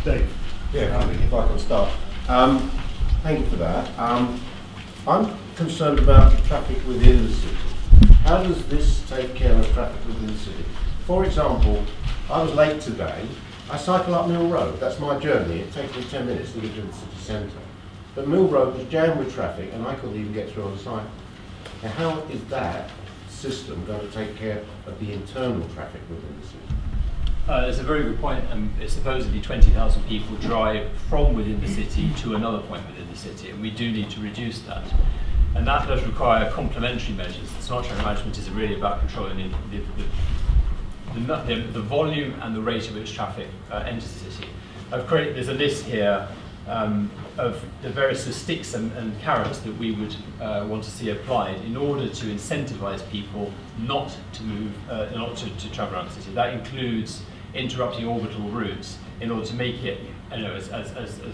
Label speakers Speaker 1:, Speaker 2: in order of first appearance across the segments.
Speaker 1: Dave.
Speaker 2: Yeah, if I can start. Thank you for that. I'm concerned about the traffic within the city. How does this take care of traffic within the city? For example, I was late today. I cycle up Mill Road. That's my journey. It takes me 10 minutes to get to the city centre. But Mill Road was jammed with traffic and I couldn't even get through on the cycle. Now, how is that system going to take care of the internal traffic within the city?
Speaker 3: It's a very good point, and supposedly 20,000 people drive from within the city to another point within the city, and we do need to reduce that. And that does require complementary measures. Smart traffic management is really about controlling the volume and the rate at which traffic enters the city. There's a list here of the various sticks and carrots that we would want to see applied in order to incentivize people not to move, not to travel around the city. That includes interrupting orbital routes in order to make it, as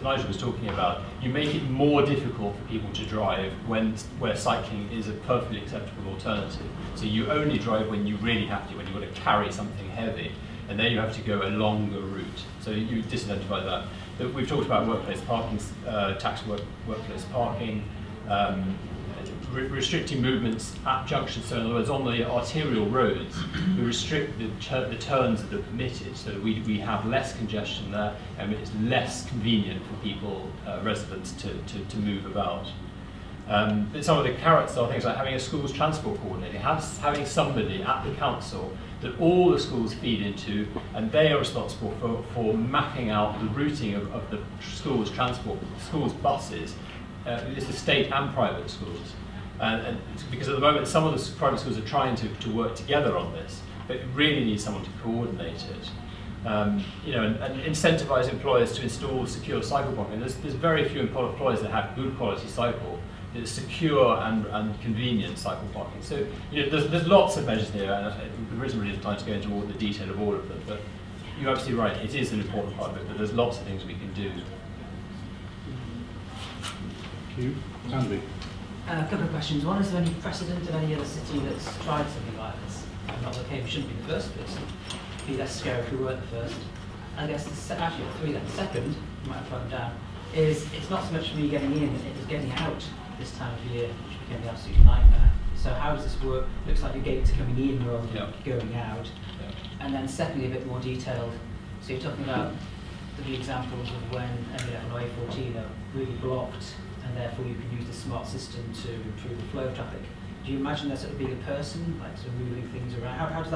Speaker 3: Nigel was talking about, you make it more difficult for people to drive where cycling is a perfectly acceptable alternative. So you only drive when you really have to, when you've got to carry something heavy, and then you have to go a longer route. So you disincentivize that. We've talked about workplace parking, tax workplace parking, restricting movements at junctions. So in other words, on the arterial roads, we restrict the turns that are permitted so that we have less congestion there, and it's less convenient for people, residents, to move about. But some of the carrots are things like having a school's transport coordinator, having somebody at the council that all the schools feed into, and they are responsible for mapping out the routing of the schools' transport, schools' buses. This is state and private schools. And because at the moment some of the private schools are trying to work together on this, but it really needs someone to coordinate it. And incentivise employers to install secure cycle parking. There's very few employers that have good quality cycle. It's secure and convenient cycle parking. So there's lots of measures here, and there isn't really time to go into all the detail of all of them. But you're absolutely right. It is an important part of it, but there's lots of things we can do.
Speaker 1: Thank you, Andy.
Speaker 4: A couple of questions. One, is there any precedent of any other city that's tried something like this? Not that Cambridge shouldn't be the first, but it'd be less scary if we weren't the first. I guess actually three then. Second, you might have wrote down, is it's not so much me getting in, it is getting out this time of year, which became the absolute nightmare. So how does this work? Looks like your gates are coming in rather than going out. Yeah. And then secondly, a bit more detailed. So you're talking about the examples of when M11 or A14 are really blocked, and therefore you can use the smart system to improve the flow of traffic. Do you imagine there sort of being a person, like sort of moving things around? How does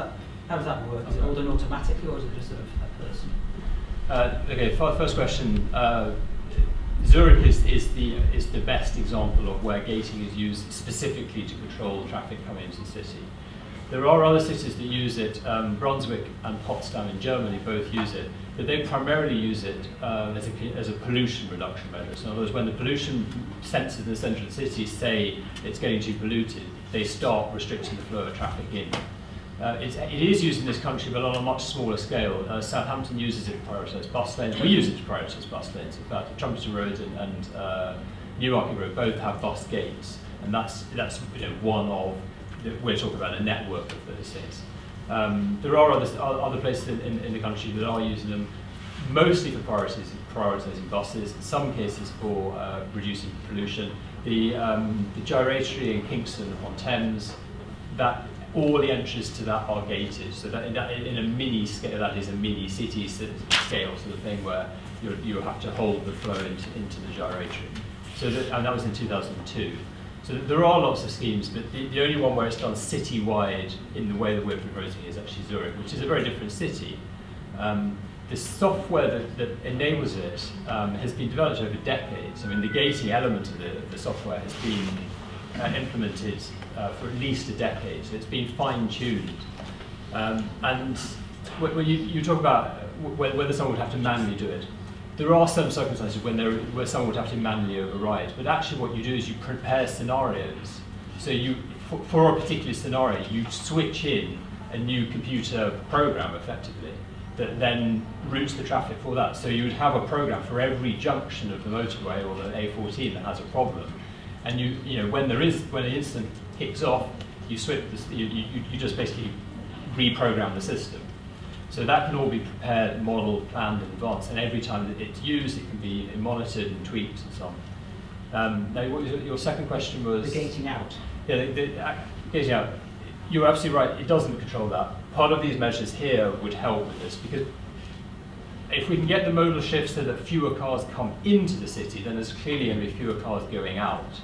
Speaker 4: that work? Is it all done automatically, or is it just sort of a person?
Speaker 3: Okay, first question. Zurich is the best example of where gating is used specifically to control traffic coming into the city. There are other cities that use it. Brunswick and Potsdam in Germany both use it, but they primarily use it as a pollution reduction measure. So in other words, when the pollution sensors in the centre of the city say it's getting too polluted, they start restricting the flow of traffic in. It is used in this country, but on a much smaller scale. Southampton uses it to prioritise bus lanes. We use it to prioritise bus lanes. In fact, Trumpeter Road and Newmarket Road both have bus gates, and that's one of. We're talking about a network of those things. There are other places in the country that are using them, mostly for prioritising buses. In some cases for reducing pollution. The gyratory in Kingston upon Thames, that. All the entries to that are gated, so that in a mini scale, that is a mini city scale sort of thing where you have to hold the flow into the gyratory. So and that was in 2002. So there are lots of schemes, but the only one where it's done city-wide in the way that we're proposing is actually Zurich, which is a very different city. The software that enables it has been developed over decades. I mean, the gating element of the software has been implemented for at least a decade, so it's been fine-tuned. And when you talk about whether someone would have to manually do it, there are some circumstances where someone would have to manually override, but actually what you do is you prepare scenarios. So for a particular scenario, you switch in a new computer program, effectively, that then routes the traffic for that. So you would have a program for every junction of the motorway or the A14 that has a problem. And when an incident kicks off, you switch. You just basically reprogram the system. So that can all be prepared, modeled, planned in advance, and every time that it's used, it can be monitored and tweaked and so on. Now, what was your second question was?
Speaker 4: The gating out.
Speaker 3: Yeah, the gating out. You're absolutely right, it doesn't control that. Part of these measures here would help with this, because if we can get the modal shift so that fewer cars come into the city, then there's clearly going to be fewer cars going out.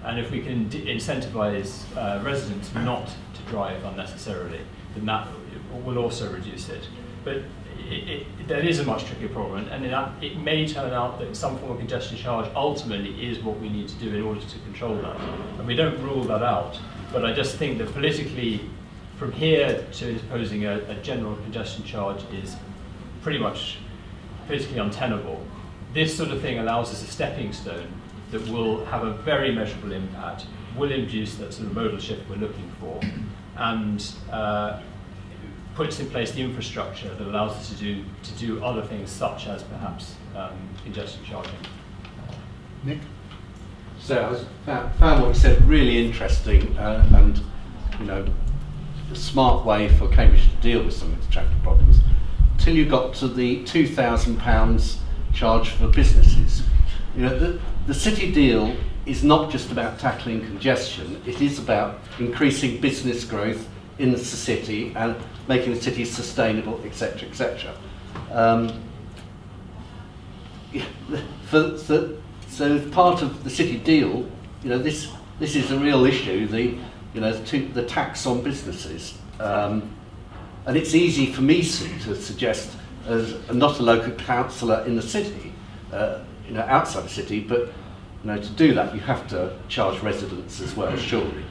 Speaker 3: And if we can incentivize residents not to drive unnecessarily, then that will also reduce it. But that is a much trickier problem, and it may turn out that some form of congestion charge ultimately is what we need to do in order to control that. And we don't rule that out, but I just think that politically, from here to imposing a general congestion charge is pretty much politically untenable. This sort of thing allows us a stepping stone that will have a very measurable impact, will induce that sort of modal shift we're looking for, and puts in place the infrastructure that allows us to do other things, such as perhaps congestion charging.
Speaker 1: Nick?
Speaker 5: So I found what you said really interesting, and you know, a smart way for Cambridge to deal with some of the traffic problems. Till you got to the £2,000 charge for businesses. You know, the city deal is not just about tackling congestion, it is about increasing business growth in the city and making the city sustainable, etc., etc. So as part of the city deal, you know, this is a real issue. The tax on businesses, and it's easy for me to suggest, as not a local councillor in the city, you know, outside the city, but you know, to do that you have to charge residents as well, surely.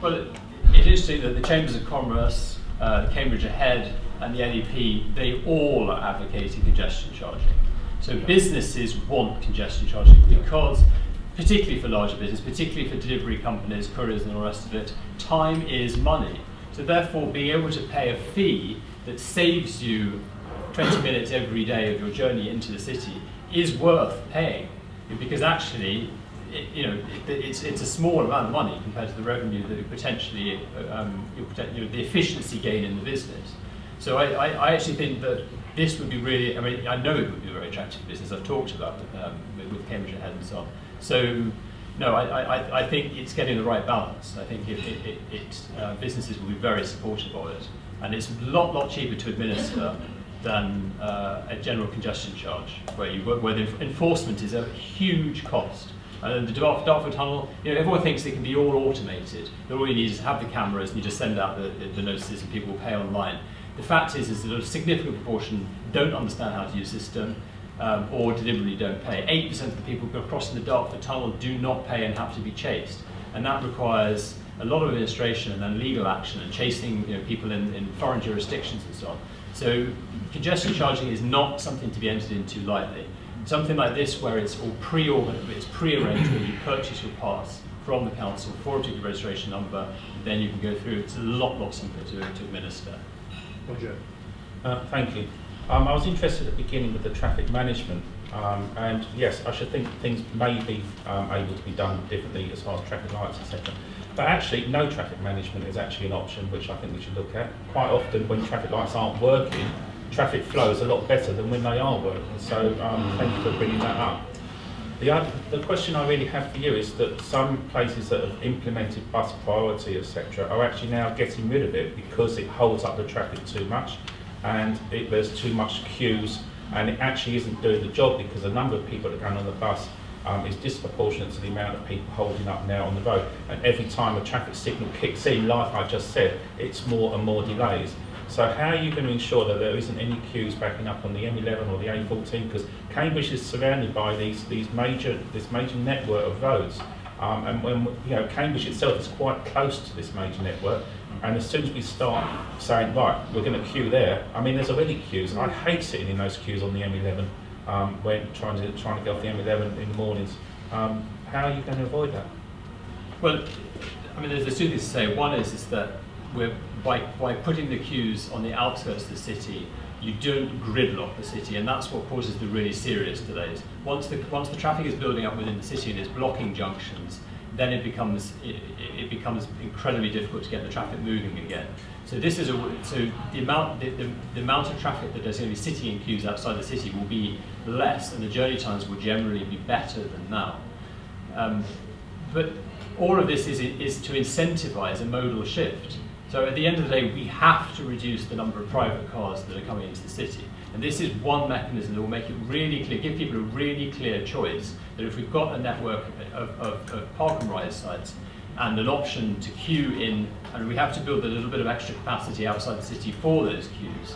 Speaker 3: Well, it is interesting that the Chambers of Commerce, Cambridge Ahead, and the NEP, they all are advocating congestion charging. So businesses want congestion charging because, particularly for larger business, particularly for delivery companies, couriers and all the rest of it, time is money. So therefore, being able to pay a fee that saves you 20 minutes every day of your journey into the city is worth paying, because actually, it's a small amount of money compared to the revenue that it potentially, the efficiency gain in the business. So I actually think that this would be really, I mean, I know it would be a very attractive business. I've talked about it with Cambridge Ahead and so on. So, no, I think it's getting the right balance. I think businesses will be very supportive of it. And it's a lot cheaper to administer than a general congestion charge, where the enforcement is a huge cost. And the Dartford Tunnel, you know, everyone thinks it can be all automated. That all you need is to have the cameras and you just send out the notices and people will pay online. The fact is that a significant proportion don't understand how to use the system or deliberately don't pay. 8% of the people who are crossing the Dartford Tunnel do not pay and have to be chased. And that requires a lot of administration and then legal action and chasing, you know, people in foreign jurisdictions and so on. So congestion charging is not something to be entered into lightly. Something like this, where it's all pre-arranged, where you purchase your pass from the council for a particular registration number, then you can go through. It's a lot simpler to administer.
Speaker 1: Roger.
Speaker 6: Thank you. I was interested at the beginning with the traffic management, and yes, I should think things may be able to be done differently as far as traffic lights, etc. But actually, no traffic management is actually an option, which I think we should look at. Quite often, when traffic lights aren't working, traffic flows a lot better than when they are working. So thank you for bringing that up. The question I really have for you is that some places that have implemented bus priority, etc., are actually now getting rid of it because it holds up the traffic too much, and there's too much queues, and it actually isn't doing the job because the number of people that are going on the bus is disproportionate to the amount of people holding up now on the road. And every time a traffic signal kicks in, like I just said, it's more and more delays. So how are you going to ensure that there isn't any queues backing up on the M11 or the A14? Because Cambridge is surrounded by this major network of roads, and when Cambridge itself is quite close to this major network. And as soon as we start saying, right, we're going to queue there, I mean, there's already queues, and I hate sitting in those queues on the M11 when trying to get off the M11 in the mornings. How are you going to avoid that?
Speaker 3: Well, I mean, there's two things to say. One is that by putting the queues on the outskirts of the city, you don't gridlock the city, and that's what causes the really serious delays. Once the traffic is building up within the city and is blocking junctions, then it becomes incredibly difficult to get the traffic moving again. So this is the amount of traffic that there's going to be sitting in queues outside the city will be less, and the journey times will generally be better than now. But all of this is to incentivize a modal shift. So at the end of the day, we have to reduce the number of private cars that are coming into the city. And this is one mechanism that will make it really clear, give people a really clear choice that if we've got a network of park and ride sites and an option to queue in, and we have to build a little bit of extra capacity outside the city for those queues.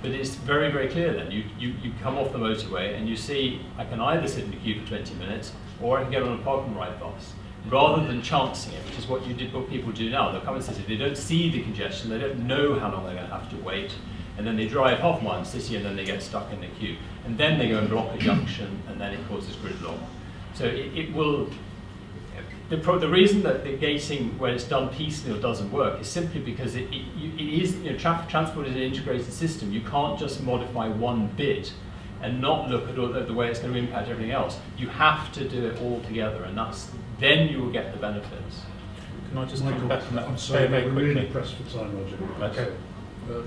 Speaker 3: But it's very, very clear then. You come off the motorway and you see, I can either sit in the queue for 20 minutes or I can get on a park and ride bus. Rather than chancing it, which is what people do now. They'll come and sit, they don't see the congestion, they don't know how long they're going to have to wait, and then they drive half a mile in the city and then they get stuck in the queue. And then they go and block a junction and then it causes gridlock. So it will, the reason that the gating, when it's done piecemeal, doesn't work is simply because it is, traffic transport is an integrated system. You can't just modify one bit and not look at the way it's going to impact everything else. You have to do it all together, and then you will get the benefits.
Speaker 6: Can I just
Speaker 1: Michael,
Speaker 6: come back on that
Speaker 1: I'm sorry,
Speaker 6: very
Speaker 1: we're
Speaker 6: quickly?
Speaker 1: really pressed for time, Roger.
Speaker 6: Okay.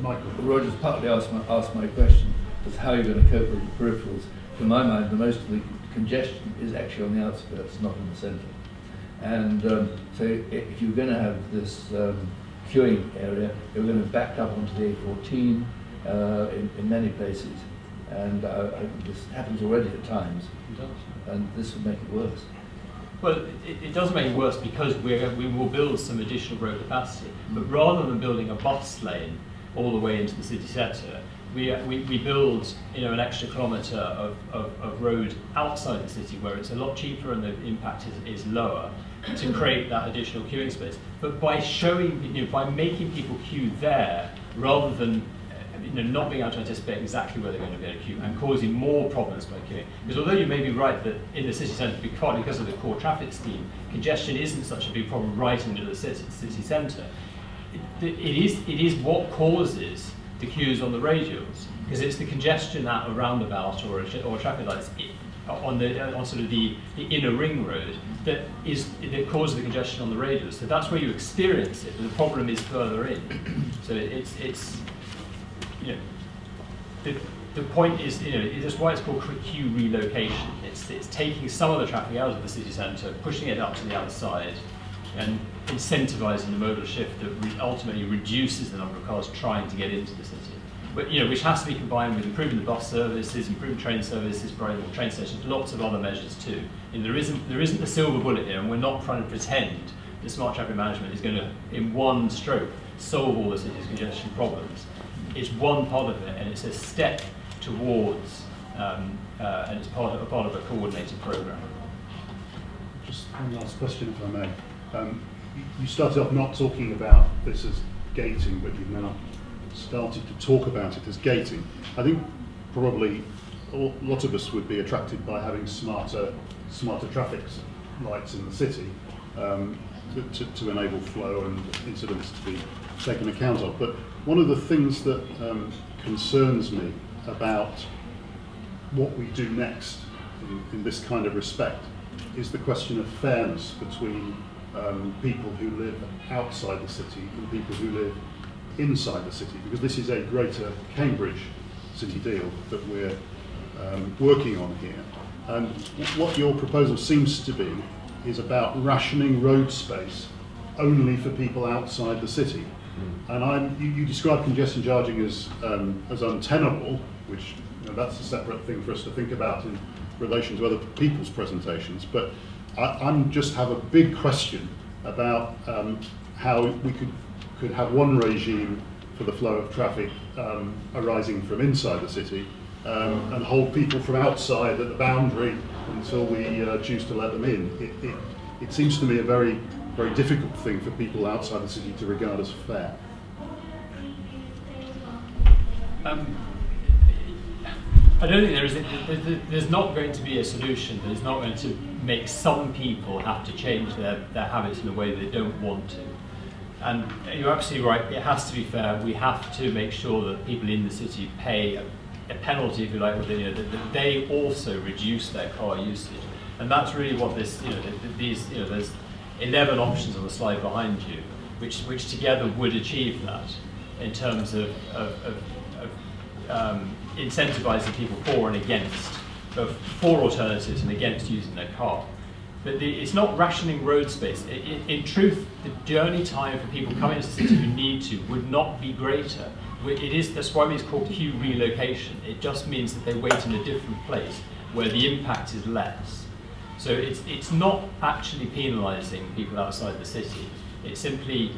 Speaker 1: Michael.
Speaker 7: Roger's partly asked my question, was how you're going to cope with the peripherals. To my mind, the most of the congestion is actually on the outskirts, not in the centre. And so if you're going to have this queuing area, you're going to back up onto the A14 in many places. And this happens already at times, and this will make it worse.
Speaker 3: Well, it does make it worse because we will build some additional road capacity. But rather than building a bus lane all the way into the city centre, we build an extra kilometre of road outside the city where it's a lot cheaper and the impact is lower to create that additional queuing space. But by by making people queue there rather than not being able to anticipate exactly where they're going to be able to queue and causing more problems by queuing. Because although you may be right that in the city centre, because of the core traffic scheme, congestion isn't such a big problem right into the city centre, it is what causes the queues on the radials, because it's the congestion at a roundabout or traffic lights on sort of the inner ring road that causes the congestion on the radials. So that's where you experience it, but the problem is further in. So it's the point is, that's why it's called queue relocation. It's taking some of the traffic out of the city centre, pushing it up to the other side, and incentivising the modal shift that ultimately reduces the number of cars trying to get into the city. But which has to be combined with improving the bus services, improving train services, providing more train stations, lots of other measures too. There isn't a silver bullet here, and we're not trying to pretend that smart traffic management is going to, in one stroke, solve all the city's congestion problems. It's one part of it, and it's a step towards, and it's part of a coordinated programme.
Speaker 1: Just one last question, if I may. You started off not talking about this as gating, but you've now started to talk about it as gating. I think probably a lot of us would be attracted by having smarter traffic lights in the city to enable flow and incidents to be taken account of. But one of the things that concerns me about what we do next in this kind of respect is the question of fairness between people who live outside the city and people who live inside the city, because this is a greater Cambridge city deal that we're working on here. And what your proposal seems to be is about rationing road space only for people outside the city. And you describe congestion charging as untenable, which that's a separate thing for us to think about in relation to other people's presentations. But I just have a big question about how we could have one regime for the flow of traffic arising from inside the city and hold people from outside at the boundary until we choose to let them in. It seems to me a very, very difficult thing for people outside the city to regard as fair.
Speaker 3: I don't think there's not going to be a solution that is not going to make some people have to change their habits in a way they don't want to. And you're absolutely right, it has to be fair. We have to make sure that people in the city pay a penalty, if you like, that they also reduce their car usage. And that's really what this, 11 options on the slide behind you, which together would achieve that in terms of incentivising people for and against, for alternatives and against using their car. But it's not rationing road space. In truth, the journey time for people coming into the city who need to would not be greater. That's why it's called queue relocation. It just means that they wait in a different place where the impact is less. So it's not actually penalising people outside the city. It's simply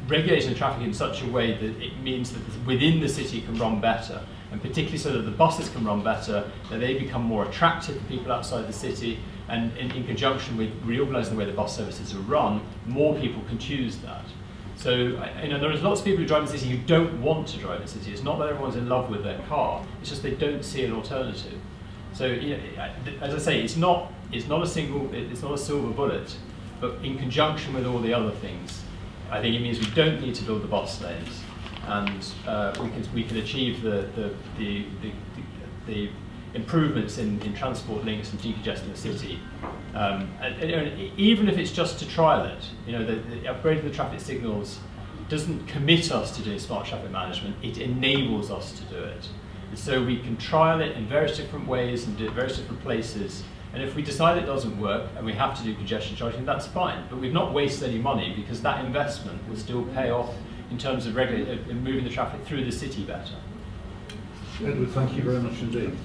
Speaker 3: regulating the traffic in such a way that it means that within the city can run better, and particularly so that the buses can run better, that they become more attractive to people outside the city, and in conjunction with reorganising the way the bus services are run, more people can choose that. So there's lots of people who drive in the city who don't want to drive in the city. It's not that everyone's in love with their car, it's just they don't see an alternative. So as I say, it's not a silver bullet, but in conjunction with all the other things, I think it means we don't need to build the bus lanes, and we can achieve the improvements in transport links and decongesting the city. And even if it's just to trial it, the upgrading the traffic signals doesn't commit us to doing smart traffic management, it enables us to do it. And so we can trial it in various different ways and do it in various different places. And if we decide it doesn't work and we have to do congestion charging, that's fine. But we've not wasted any money because that investment will still pay off in terms of moving the traffic through the city better.
Speaker 1: Edward, thank you very much indeed.